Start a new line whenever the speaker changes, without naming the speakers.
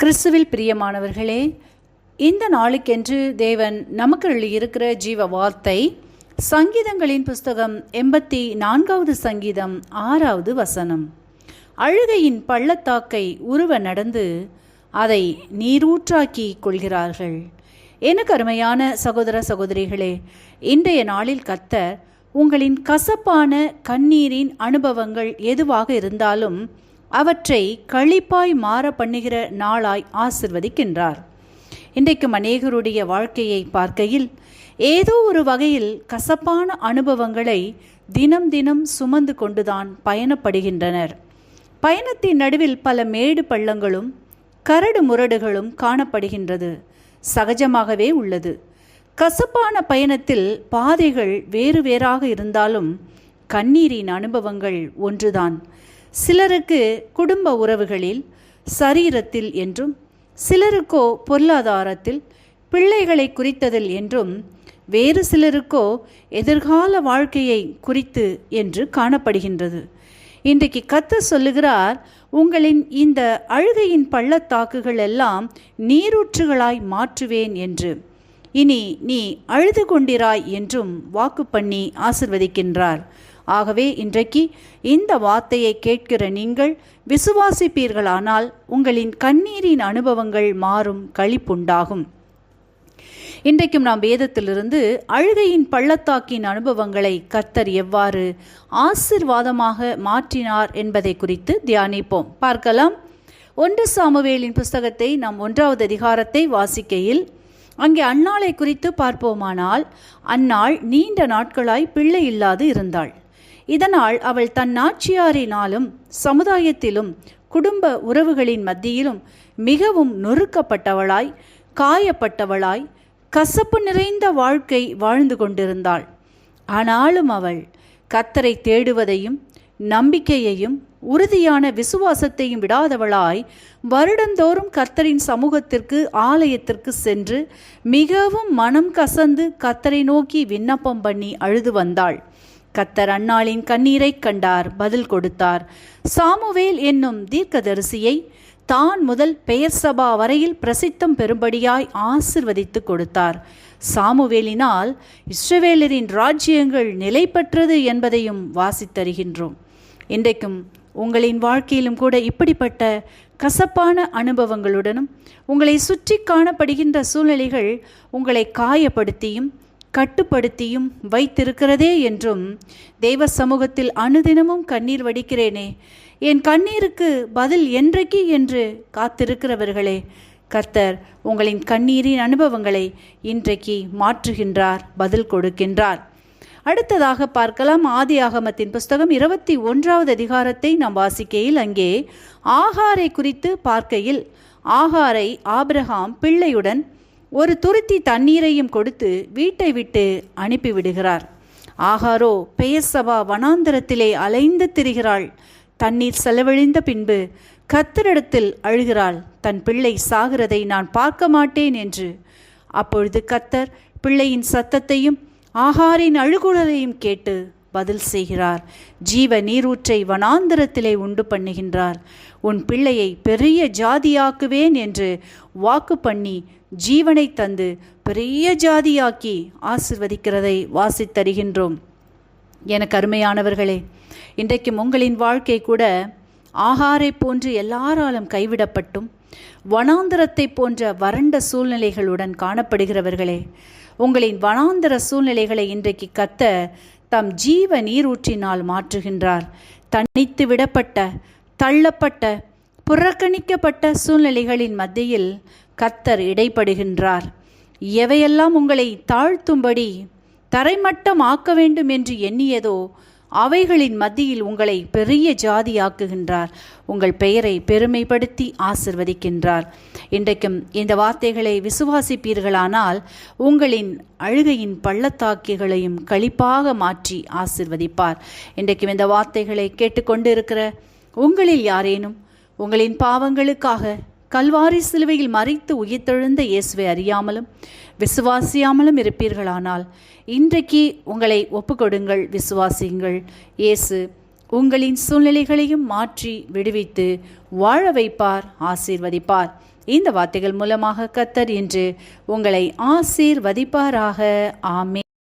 கிறிஸ்துவில் பிரியமானவர்களே, இந்த நாளுக்கென்று தேவன் நமக்கு எழுதியிருக்கிற ஜீவ வார்த்தை சங்கீதங்களின் புஸ்தகம் 84வது சங்கீதம் 6வது வசனம். அழுகையின் பள்ளத்தாக்கை உருவ நடந்து அதை நீரூற்றாக்கி கொள்கிறார்கள். எனக்கு அருமையான சகோதர சகோதரிகளே, இன்றைய நாளில் கர்த்தர் உங்களின் கசப்பான கண்ணீரின் அனுபவங்கள் எதுவாக இருந்தாலும் அவற்றை களிப்பாய் மாற பண்ணுகிற நாளாய் ஆசிர்வதிக்கின்றார். இன்றைக்கும் அநேகருடைய வாழ்க்கையை பார்க்கையில் ஏதோ ஒரு வகையில் கசப்பான அனுபவங்களை தினம் தினம் சுமந்து கொண்டுதான் பயணப்படுகின்றனர். பயணத்தின் நடுவில் பல மேடு பள்ளங்களும் கரடு முரடுகளும் காணப்படுகின்றது. சகஜமாகவே உள்ளது. கசப்பான பயணத்தில் பாதைகள் வேறு வேறாக இருந்தாலும் கண்ணீரின் அனுபவங்கள் ஒன்றுதான். சிலருக்கு குடும்ப உறவுகளில், சரீரத்தில் என்றும், சிலருக்கோ பொருளாதாரத்தில், பிள்ளைகளை குறித்ததில் என்றும், வேறு சிலருக்கோ எதிர்கால வாழ்க்கையை குறித்து என்று காணப்படுகின்றது. இன்றைக்கு கர்த்தர் சொல்லுகிறார், உங்களின் இந்த அழுகையின் பள்ளத்தாக்குகள் எல்லாம் நீரூற்றுகளாய் மாற்றுவேன் என்று. இனி நீ அழுது கொண்டிராய் என்றும் வாக்கு பண்ணி ஆசிர்வதிக்கின்றார். ஆகவே இன்றைக்கு இந்த வார்த்தையை கேட்கிற நீங்கள் விசுவாசிப்பீர்களானால் உங்களின் கண்ணீரின் அனுபவங்கள் மாறும், களிப்புண்டாகும். இன்றைக்கும் நாம் வேதத்திலிருந்து அழுகையின் பள்ளத்தாக்கின் அனுபவங்களை கர்த்தர் எவ்வாறு ஆசீர்வாதமாக மாற்றினார் என்பதை குறித்து தியானிப்போம். பார்க்கலாம். 1 சாமுவேலின் புஸ்தகத்தை நாம் 1வது அதிகாரத்தை வாசிக்கையில் அங்கே அன்னாளை குறித்து பார்ப்போமானால், அன்னாள் நீண்ட நாட்களாய் பிள்ளை இல்லாது இருந்தாள். இதனால் அவள் தன் நாச்சியாரினாலும் சமுதாயத்திலும் குடும்ப உறவுகளின் மத்தியிலும் மிகவும் நொறுக்கப்பட்டவளாய், காயப்பட்டவளாய், கசப்பு நிறைந்த வாழ்க்கை வாழ்ந்து கொண்டிருந்தாள். ஆனாலும் அவள் கர்த்தரை தேடுவதையும் நம்பிக்கையையும் உறுதியான விசுவாசத்தையும் விடாதவளாய் வருடந்தோறும் கர்த்தரின் சமூகத்திற்கு, ஆலயத்திற்கு சென்று மிகவும் மனம் கசந்து கர்த்தரை நோக்கி விண்ணப்பம் பண்ணி அழுது வந்தாள். கர்த்தர் அன்னாளின் கண்ணீரை கண்டார், பதில் கொடுத்தார். சாமுவேல் என்னும் தீர்க்கதரிசியை தான் முதல் பெயர்சபா வரையில் பிரசித்தம் பெறும்படியாய் ஆசிர்வதித்து கொடுத்தார். சாமுவேலினால் இஸ்ரவேலரின் ராஜ்யங்கள் நிலை பெற்றது என்பதையும் வாசித்தருகின்றோம். இன்றைக்கும் உங்களின் வாழ்க்கையிலும் கூட இப்படிப்பட்ட கசப்பான அனுபவங்களுடனும் உங்களை சுற்றி காணப்படுகின்ற சூழ்நிலைகள் உங்களை காயப்படுத்தியும் கட்டுப்படுத்தியும் வைத்திருக்கிறதே என்றும், தெய்வ சமூகத்தில் அனுதினமும் கண்ணீர் வடிக்கிறேனே, என் கண்ணீருக்கு பதில் என்றைக்கு என்று காத்திருக்கிறவர்களே, கர்த்தர் உங்களின் கண்ணீரின் அனுபவங்களை இன்றைக்கு மாற்றுகின்றார், பதில் கொடுக்கின்றார். அடுத்ததாக பார்க்கலாம். ஆதியாகமத்தின் புஸ்தகம் 21வது அதிகாரத்தை நாம் வாசிக்கையில் அங்கே ஆகாரை குறித்து பார்க்கையில், ஆகாரை ஆபிரகாம் பிள்ளையுடன் ஒரு துருத்தி தண்ணீரையும் கொடுத்து வீட்டை விட்டு அனுப்பிவிடுகிறார். ஆகாரோ பெயர்சபா வனாந்தரத்திலே அலைந்து திரிகிறாள். தண்ணீர் செலவழிந்த பின்பு கர்த்தரிடத்தில் அழுகிறாள், தன் பிள்ளை சாகிறதை நான் பார்க்க மாட்டேன் என்று. அப்பொழுது கர்த்தர் பிள்ளையின் சத்தத்தையும் ஆகாரின் அழுகுரலையும் கேட்டு பதில் செய்கிறார். ஜீவ நீரூற்றை வனாந்தரத்திலே உண்டு பண்ணுகின்றார். உன் பிள்ளையை பெரிய ஜாதியாக்குவேன் என்று வாக்கு பண்ணி ஜீவனை தந்து பெரிய ஜாதியாக்கி ஆசிர்வதிக்கிறதை வாசித்தருகின்றோம். எனக்கு அருமையானவர்களே, இன்றைக்கும் உங்களின் வாழ்க்கை கூட ஆகாரை போன்று எல்லாராலும் கைவிடப்பட்டும் வனாந்தரத்தை போன்ற வறண்ட சூழ்நிலைகளுடன் காணப்படுகிறவர்களே, உங்களின் வனாந்தர சூழ்நிலைகளை இன்றைக்கு கர்த்தர் தம் ஜீவ நீரூற்றினால் மாற்றுகின்றார். தனித்து விடப்பட்ட, தள்ளப்பட்ட, புறக்கணிக்கப்பட்ட சூழ்நிலைகளின் மத்தியில் கர்த்தர் இடைப்படுகின்றார். எவையெல்லாம் உங்களை தாழ்த்தும்படி தரைமட்டம் ஆக்க வேண்டும் என்று எண்ணியதோ அவைகளின் மத்தியில் உங்களை பெரிய ஜாதியாக்குகின்றார். உங்கள் பெயரை பெருமைப்படுத்தி ஆசிர்வதிக்கின்றார். இன்றைக்கும் இந்த வார்த்தைகளை விசுவாசிப்பீர்களானால் உங்களின் அழுகையின் பள்ளத்தாக்குகளையும் களிப்பாக மாற்றி ஆசிர்வதிப்பார். இன்றைக்கும் இந்த வார்த்தைகளை கேட்டுக்கொண்டு இருக்கிற உங்களில் யாரேனும் உங்களின் பாவங்களுக்காக கல்வாரி சிலுவையில் மறித்து உயிர்த்தெழுந்த இயேசுவை அறியாமலும் விசுவாசியாமலும் இருப்பீர்களானால் இன்றைக்கு உங்களை ஒப்புக்கொடுங்கள், விசுவாசியுங்கள். இயேசு உங்களின் சூழ்நிலைகளையும் மாற்றி விடுவித்து வாழ வைப்பார், ஆசீர்வதிப்பார். இந்த வார்த்தைகள் மூலமாக கர்த்தர் இன்று உங்களை ஆசீர்வதிப்பாராக. ஆமென்.